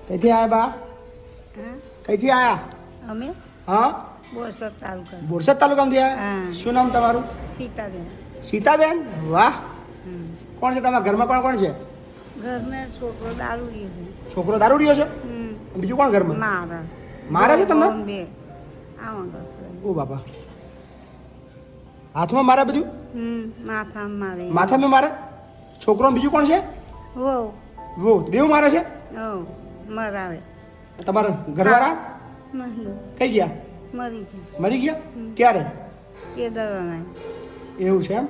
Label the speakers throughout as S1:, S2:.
S1: કઈથી આયા બા? કઈથી આયા?
S2: અમે
S1: હા,
S2: બોરસદ તાલુકા.
S1: બોરસદ તાલુકામાંથી આયા?
S2: હા.
S1: શું નામ તમારું?
S2: સીતાબેન.
S1: સીતાબેન, વાહ. કોણ છે તમારા ઘરમાં? કોણ કોણ છે?
S2: ઘરને છોકરો દારૂ લે છે.
S1: છોકરો દારૂડિયો છે? બીજું કોણ ઘરમાં?
S2: મારા
S1: મારે છે તમને?
S2: બે આવા
S1: ઓ બાપા, હાથમાં મારે બધું?
S2: માથામાં મારે.
S1: માથામાં મારે? છોકરો ને બીજું કોણ છે?
S2: વો
S1: વો બેવ મારે છે?
S2: મરાવે.
S1: તમારા ઘરવાળા
S2: નહીં
S1: કઈ ગયા?
S2: મરી છે.
S1: મરી ગયા? ક્યારે?
S2: એ દવાના
S1: એવું છે એમ?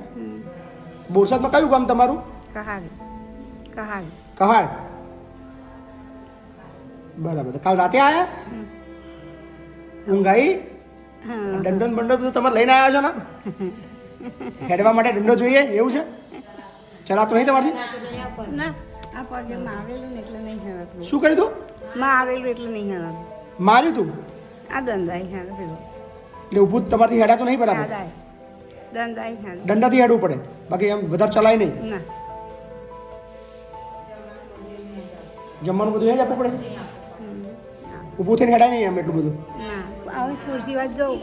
S1: બોરસદમાં કયું ગામ તમારું?
S2: કહાડી કહાડી.
S1: કહાડ. બરાબર. તો કાલ રાતે આયા? ઊંઘ આવી? દંડો ને બંડો બધું તમારે લઈને આવ્યા છો ને? હેડવા માટે દંડો જોઈએ એવું છે? ચલાતો નહીં તમારથી?
S2: ના આ પગે મારેલું ને એટલે નહીં હરાતું.
S1: શું કર્યું તું?
S2: મારેલું એટલે નહીં હરાતું.
S1: માર્યું તું?
S2: આ દંડાઈ હરાતું.
S1: એટલે ઊભું તમારથી હેડાતું નહીં બરાબર?
S2: દંડાઈ હરાતું.
S1: દંડાથી હેડવું પડે, બાકી એમ વધારે ચલાય નહીં.
S2: ના
S1: જમવાનું બધું એ જ આપવું પડે? ઊભું થઈને હેડાય નહીં એમ એટલું બધું?
S2: ના આવી ખુરશી વાત જવું.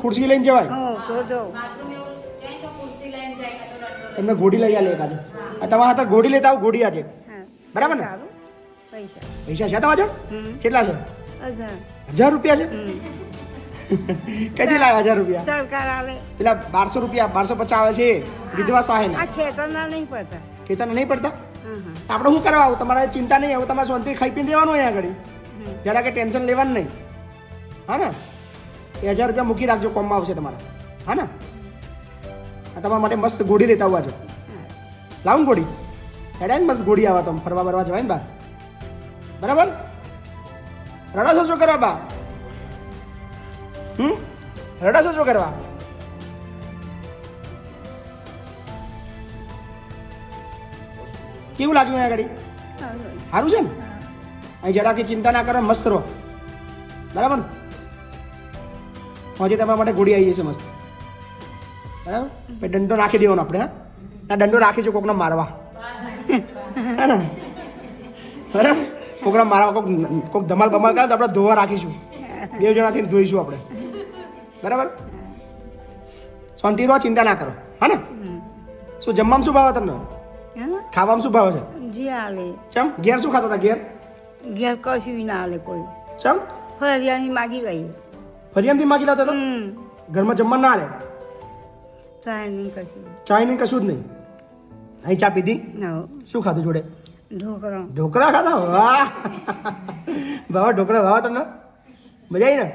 S1: ખુરશી લઈને જવાય?
S2: તો જવું.
S1: તમને ઘોડી લઈ આલે એકાદે. આ તમારા હાથે ઘોડી લેતા આવું, ઘોડી આજે. બરાબર ને?
S2: સારું. પૈસા
S1: પૈસા છે તમારા જોડે? કેટલા છે?
S2: 1000.
S1: 1000 રૂપિયા છે? કદી લાવ્યા 1000 રૂપિયા?
S2: સરકાર આવે.
S1: પેલા 1200 રૂપિયા 1250 આવે છે વિધવા સહાય.
S2: આ ખેતરના નહીં પડતા.
S1: ખેતરને નહીં પડતા?
S2: હા.
S1: આપણે શું કરવા આવું? તમારે ચિંતા નહીં, હવે તમારે શાંતિ ખાઈ પીને દેવાનું અહીંયા આગળ. જરા કે ટેન્શન લેવાનું નહીં. હા ને? એ 1000 રૂપિયા મૂકી રાખજો, કોમમાં આવશે તમારા. હા ને? આ તમારા માટે મસ્ત ઘોડી લેતા આવવા છો. લાવું ઘોડી હેડાય ને? મસ્ત ઘોડી આવા તો ફરવા બરવા જવાય ને બહાર. બરાબર? રડા છો શું કરવા બા? રડા છો શું કરવા? કેવું લાગ્યું અહીંયા આગળ? સારું છે ને? અહીં જરા કે ચિંતા ના કરો, મસ્ત રહો. બરાબર ને? આજે તમારા માટે ઘોડી આવી જશે મસ્ત. બરાબર? પછી દંડો નાખી દેવાનો આપણે. હા, ના દંડો રાખીશું કોકને મારવા. હા ને? બરાબર? કોકને મારવા, કોક ધમાલ બમાલ કરે તો આપણે ધોવા રાખીશું. 2 જણાથી ધોઈશું આપણે. બરાબર? શાંતિ રહો, ચિંતા ના કરો. હા ને? શું જમવામાં શું ભાવે તમને? ખાવામાં શું ભાવે છે?
S2: જી આલે.
S1: ચમ ઘેર શું ખાતા હતા?
S2: ઘેર કશું ના આલે કોઈ.
S1: ચમ
S2: ફરિયાની માગી ગઈ.
S1: ફરિયામથી માગી લાવતા હતા? ઘરમાં જમવા ના આલે?
S2: ચાય નહીં કશું.
S1: ચાય નહીં, કશું જ નહીં. અહીં ચા પીધી?
S2: ના.
S1: શું ખાધું જોડે?
S2: ઢોકળા.
S1: ઢોકળા ખાધા? વાહ બાબા, ઢોકળા ભાવા તમને? મજા આવી ને?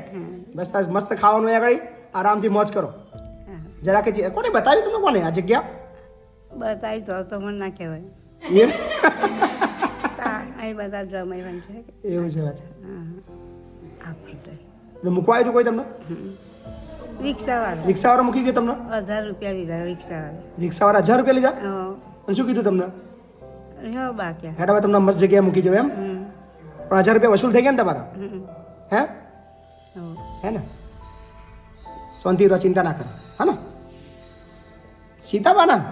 S1: મસ્ત મસ્ત ખાવાનું આગળ, આરામથી મોજ કરો. જરા કે કોને બતાવ્યું તમે? કોને આ જગ્યા
S2: બતાવી તો મને ના કહેવાય. અહીં બધા જમાઈવાન છે.
S1: એવું છે વાત?
S2: આપણે
S1: મૂકવા આવ્યું કોઈ તમને?
S2: રિક્ષાવાળા.
S1: રિક્ષાવાળા મૂકી ગયો તમને?
S2: 1000 રૂપિયા લીધા રિક્ષાવાળા.
S1: રિક્ષાવાળા 1000 રૂપિયા લીધા? અને શું કીધું તમને?
S2: બાકી
S1: હેડા તમને મસ્ત જગ્યાએ મૂકી જો એમ? પણ 1000 રૂપિયા વસૂલ થઈ ગયા ને તમારા? હે? હે ને? શાંતિ રહો, ચિંતા ના કરો. હા ને? સીતાબા ના?